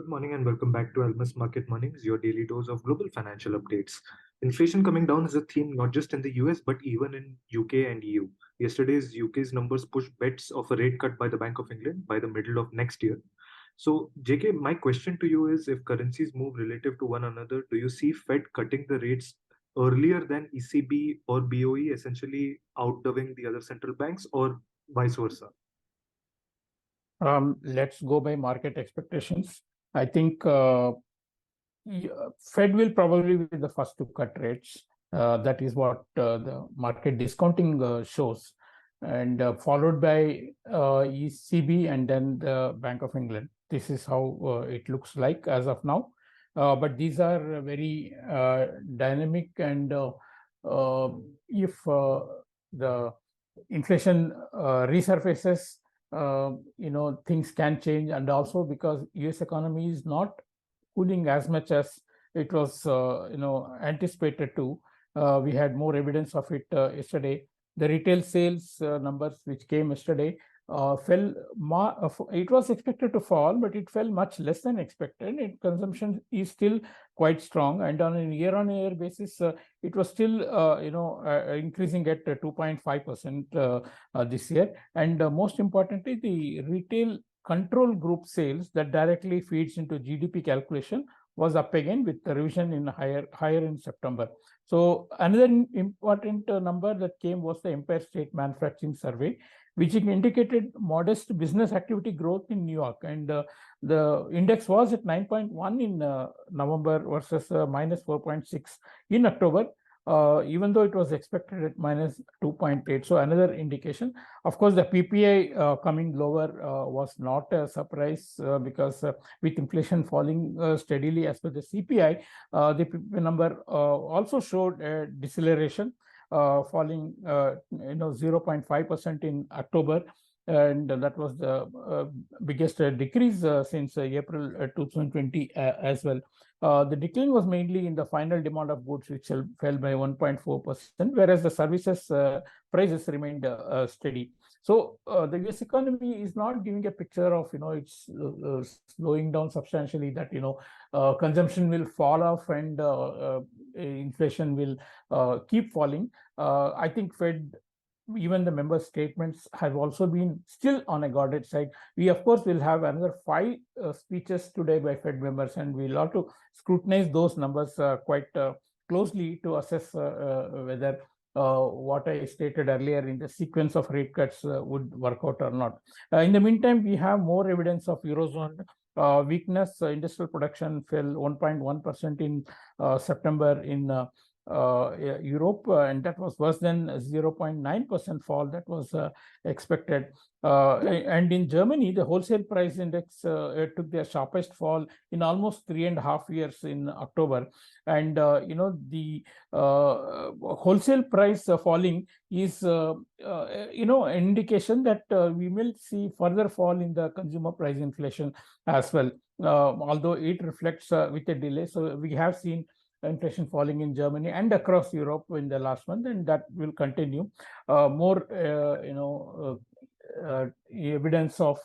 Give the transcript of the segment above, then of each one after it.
Good morning and welcome back to Almus Market Mornings, your daily dose of global financial updates. Inflation coming down is a theme not just in the US but even in UK and EU. Yesterday's UK's numbers pushed bets of a rate cut by the Bank of England by the middle of next year. So, JK, my question to you is if currencies move relative to one another, do you see Fed cutting the rates earlier than ECB or BOE, essentially outdoing the other central banks, or vice versa? Let's go by market expectations. I think Fed will probably be the first to cut rates. That is what the market discounting shows, and followed by ECB and then the Bank of England. This is how it looks like as of now. But these are very dynamic, and if the inflation resurfaces, things can change. And also because US economy is not cooling as much as it was anticipated to. We had more evidence of it yesterday. The retail sales numbers which came yesterday fell. It was expected to fall, but it fell much less than expected. Consumption is still quite strong, and on a year-on-year basis, it was still increasing at 2.5% this year. And most importantly, the retail control group sales that directly feeds into GDP calculation was up again with the revision in higher in September. So another important number that came was the Empire State Manufacturing Survey, which indicated modest business activity growth in New York. And the index was at 9.1 in November versus minus 4.6 in October, even though it was expected at minus 2.8. So another indication. Of course, the PPI coming lower was not a surprise because with inflation falling steadily as per the CPI, the PPI number also showed a deceleration, falling 0.5% in October. And that was the biggest decrease since April 2020 as well. The decline was mainly in the final demand of goods, which fell by 1.4%, whereas the services prices remained steady. So the US economy is not giving a picture of, it's slowing down substantially, that, consumption will fall off and inflation will keep falling. I think Fed, even the member statements, have also been still on a guarded side. We, of course, will have another 5 speeches today by Fed members, and we'll have to scrutinize those numbers quite closely to assess whether what I stated earlier in the sequence of rate cuts would work out or not. In the meantime, we have more evidence of Eurozone weakness. Industrial production fell 1.1% in September in Europe, and that was worse than 0.9% fall that was expected. And in Germany, the wholesale price index took their sharpest fall in almost 3.5 years in October. And the wholesale price falling is an indication that we will see further fall in the consumer price inflation as well, although it reflects with a delay. So we have seen inflation falling in Germany and across Europe in the last month, and that will continue. More evidence of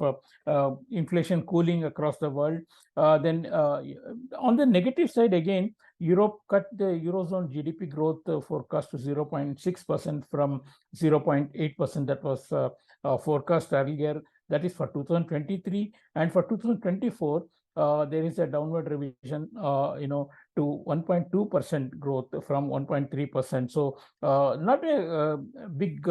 inflation cooling across the world. Then on the negative side, again, Europe cut the Eurozone GDP growth forecast to 0.6% from 0.8% that was forecast earlier. That is for 2023, and for 2024, there is a downward revision, to 1.2% growth from 1.3%. So not a big,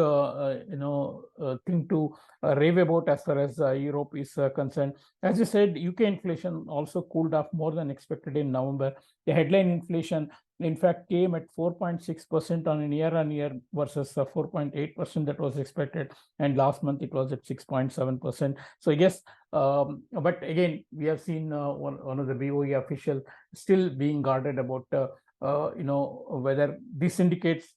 thing to rave about as far as Europe is concerned. As you said, UK inflation also cooled off more than expected in November. The headline inflation, in fact, came at 4.6% on a year-on-year versus 4.8% that was expected. And last month it was at 6.7%. So yes, but again, we have seen one of the BOE official still being guarded about whether this indicates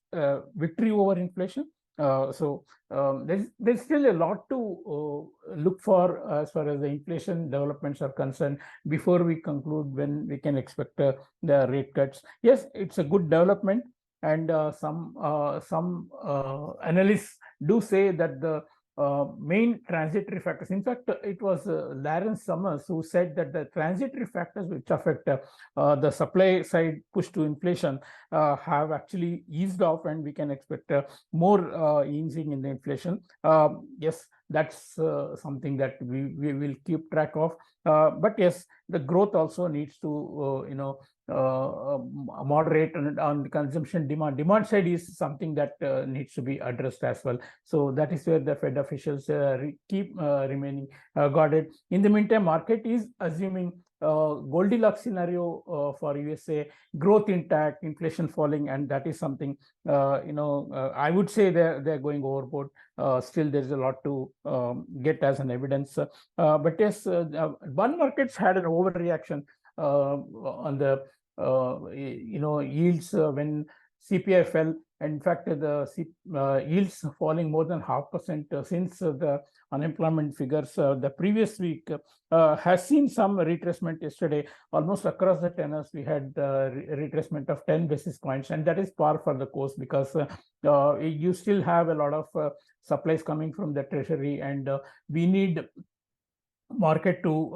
victory over inflation. So there's still a lot to look for as far as the inflation developments are concerned before we conclude when we can expect the rate cuts. Yes, it's a good development, and some analysts do say that the main transitory factors. In fact, it was Lawrence Summers who said that the transitory factors which affect the supply side push to inflation have actually eased off, and we can expect more easing in the inflation. Yes, that's something that we will keep track of. But yes, the growth also needs to moderate on the consumption demand. Demand side is something that needs to be addressed as well. So that is where the Fed officials keep remaining guarded. In the meantime, market is assuming Goldilocks scenario for USA, growth intact, inflation falling, and that is something I would say they're going overboard. Still, there's a lot to get as an evidence. But yes, bond markets had an overreaction on the yields when CPI fell. In fact, the yields falling more than 0.5% since the unemployment figures the previous week has seen some retracement yesterday. Almost across the tenors, we had retracement of 10 basis points, and that is par for the course, because you still have a lot of supplies coming from the treasury, and we need market to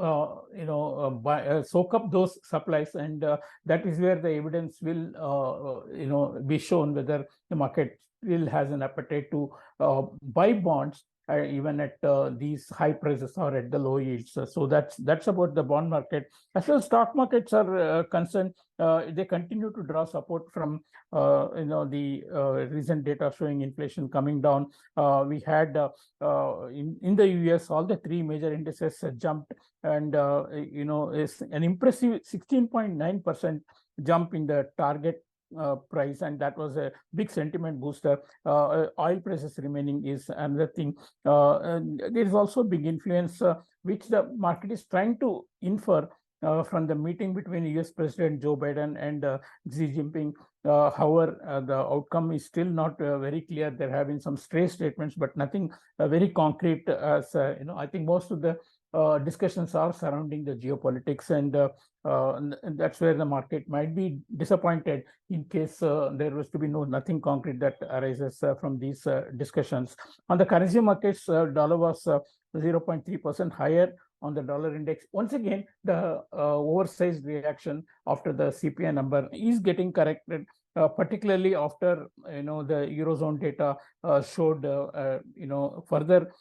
soak up those supplies, and that is where the evidence will be shown whether the market still has an appetite to buy bonds even at these high prices or at the low yields. So that's about the bond market. As well as stock markets are concerned, they continue to draw support from the recent data showing inflation coming down. We had in the US, all the three major indices jumped, and is an impressive 16.9% jump in the target price, and that was a big sentiment booster. Oil prices remaining is another thing. There is also big influence which the market is trying to infer from the meeting between US President Joe Biden and Xi Jinping. However, the outcome is still not very clear. There have been some stray statements, but nothing very concrete. As I think most of the discussions are surrounding the geopolitics, and that's where the market might be disappointed in case there was to be nothing concrete that arises from these discussions. On the currency markets, dollar was 0.3% higher on the dollar index. Once again, the oversized reaction after the CPI number is getting corrected, particularly after the Eurozone data showed further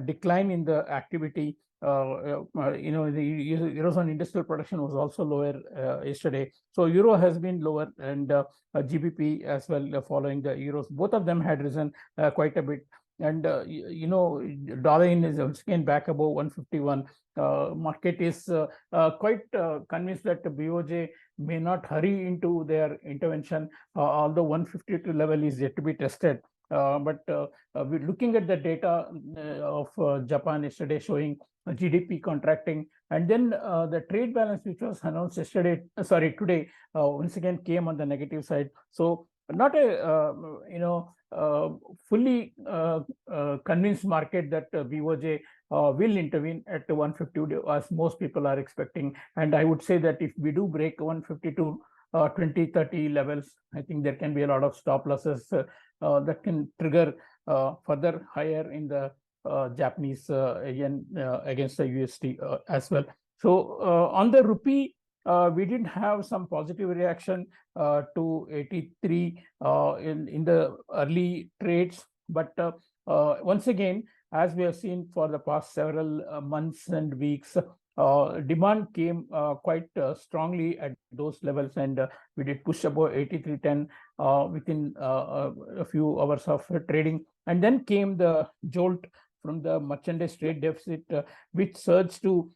decline in the activity. The Eurozone industrial production was also lower yesterday. So Euro has been lower, and GBP as well following the Euros. Both of them had risen quite a bit. And dollar in is once again back above 151. Market is quite convinced that the BOJ may not hurry into their intervention, although 152 level is yet to be tested. But we're looking at the data of Japan yesterday showing GDP contracting, and then the trade balance which was announced today once again came on the negative side. So not a fully convinced market that BOJ will intervene at 152 as most people are expecting. And I would say that if we do break 152 2030 levels, I think there can be a lot of stop losses that can trigger further higher in the Japanese yen against the USD as well. So on the rupee, we did have some positive reaction to 83 in the early trades, but once again, as we have seen for the past several months and weeks, demand came quite strongly at those levels, and we did push above 83.10 within a few hours of trading. And then came the jolt from the merchandise trade deficit, which surged to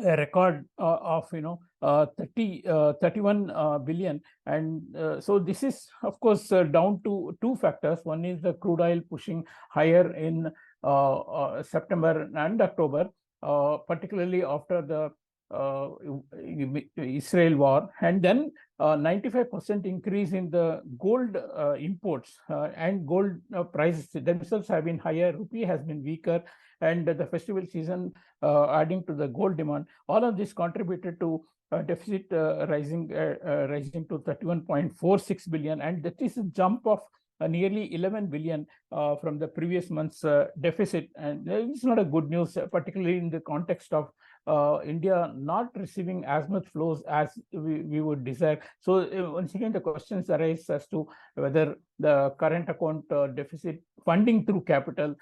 a record of 31 billion. And so this is of course down to two factors. One is the crude oil pushing higher in September and October, particularly after the Israel war, and then 95% increase in the gold imports, and gold prices themselves have been higher. Rupee has been weaker, and the festival season adding to the gold demand. All of this contributed to deficit rising to 31.46 billion, and that is a jump of nearly 11 billion from the previous month's deficit, and it's not a good news, particularly in the context of India not receiving as much flows as we would desire. So once again, the questions arise as to whether the current account deficit funding through capital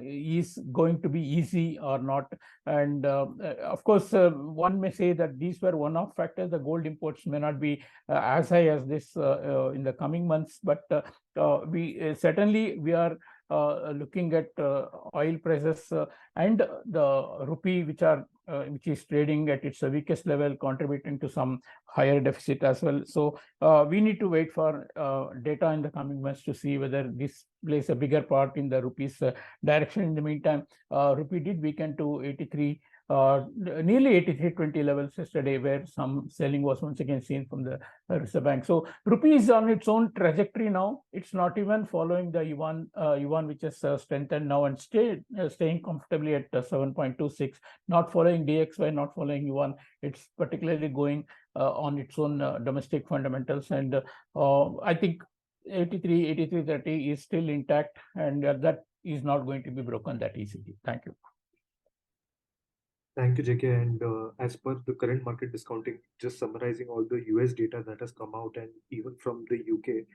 is going to be easy or not. And of course, one may say that these were one-off factors. The gold imports may not be as high as this in the coming months, but we certainly we are looking at oil prices and the rupee, which is trading at its weakest level, contributing to some higher deficit as well. So we need to wait for data in the coming months to see whether this plays a bigger part in the rupee's direction. In the meantime, rupee did weaken to 83. Nearly 83.20 levels yesterday, where some selling was once again seen from the Reserve Bank. So rupee is on its own trajectory now. It's not even following the yuan, which has strengthened now and staying comfortably at 7.26. Not following DXY, not following yuan. It's particularly going on its own domestic fundamentals, and I think 83.30 is still intact, and that is not going to be broken that easily. Thank you. Thank you, JK. And as per the current market discounting, just summarizing all the US data that has come out, and even from the UK,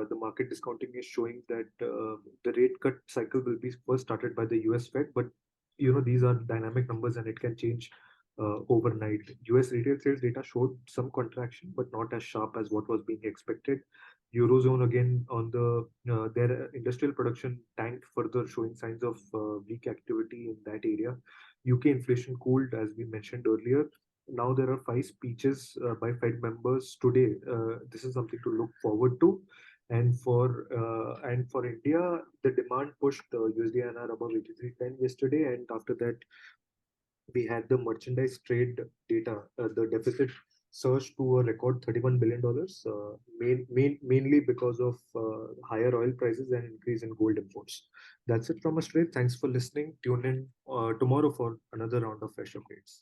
the market discounting is showing that the rate cut cycle will be first started by the US Fed, but these are dynamic numbers and it can change overnight. US retail sales data showed some contraction, but not as sharp as what was being expected. Eurozone again on their industrial production tanked further, showing signs of weak activity in that area. UK inflation cooled, as we mentioned earlier. Now there are 5 speeches by Fed members today. This is something to look forward to. And for India, the demand pushed USD INR above 83.10 yesterday, and after that, we had the merchandise trade data. The deficit surged to a record $31 billion, mainly because of higher oil prices and increase in gold imports. That's it from us today. Thanks for listening. Tune in tomorrow for another round of fresh updates.